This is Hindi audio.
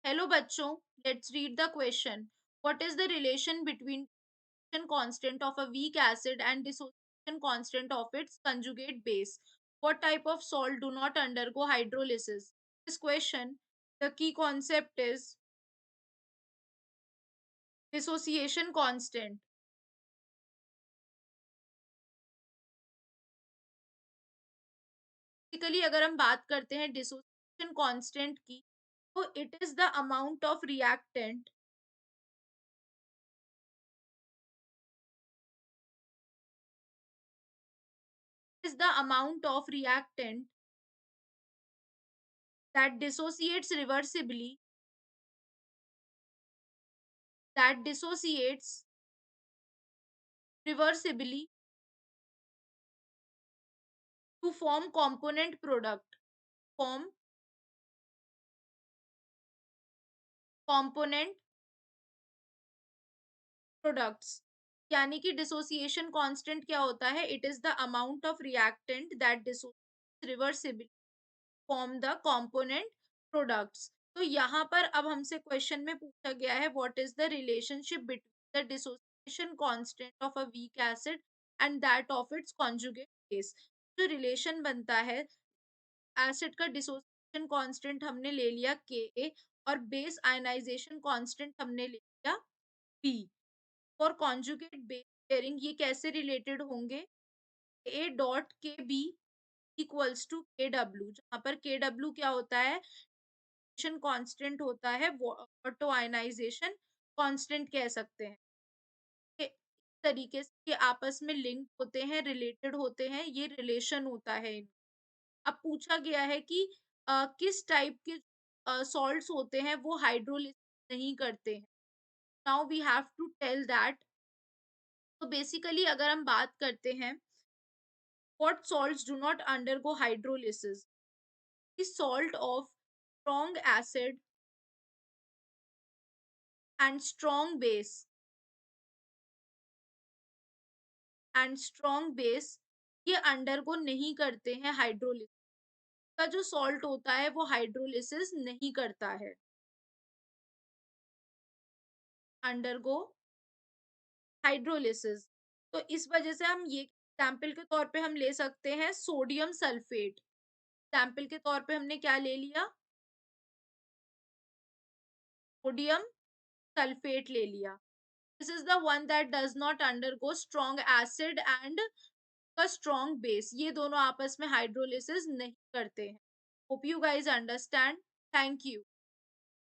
हेलो बच्चों, let's read the question. What is the relation between constant of a weak acid and dissociation constant of its conjugate base? What type of salt do not undergo hydrolysis? This question, the key concept is dissociation constant. Basically अगर हम बात करते हैं dissociation constant की, तो it is the amount of reactant, is the amount of reactant that dissociates reversibly, that dissociates reversibly to form form component products. यानी कि डिसोसिएशन कांस्टेंट क्या होता है? It is the amount of reactant that dissociates reversibly form the component products. तो यहाँ पर अब हमसे क्वेश्चन में पूछा गया है what is the relationship between the dissociation constant of a weak acid and that of its conjugate base. जो रिलेशन बनता है, एसिड का डिसोसिएशन कांस्टेंट हमने ले लिया के और बेस आयनाइजेशन कांस्टेंट हमने ले लिया B. For conjugate base pairing ये कैसे रिलेटेड होंगे? A dot K B equals to K W, जहां पर के डब्ल्यू क्या होता है? कांस्टेंट होता है, ऑटो आयनाइजेशन कांस्टेंट कह सकते हैं। इस तरीके से ये आपस में लिंक होते हैं, रिलेटेड होते हैं, ये रिलेशन होता है। अब पूछा गया है कि किस टाइप के सॉल्ट्स होते हैं वो हाइड्रोलिसिस नहीं करते हैं। Now we have to tell that. तो बेसिकली अगर हम बात करते हैं what salts do not undergo hydrolysis, the salt of strong acid and strong base ये अंडरगो नहीं करते हैं हाइड्रोलिसिस। का जो सॉल्ट होता है वो हाइड्रोलिसिस नहीं करता है, अंडरगो हाइड्रोलिसिस। तो इस वजह से हम ये एग्जाम्पल के तौर पे हम ले सकते हैं सोडियम सल्फेट। एग्जाम्पल के तौर पे हमने क्या ले लिया? सोडियम सल्फेट ले लिया। This is the one that does not undergo strong acid and का स्ट्रॉन्ग बेस, ये दोनों आपस में हाइड्रोलिसिस नहीं करते हैं। Hope you guys understand. Thank you.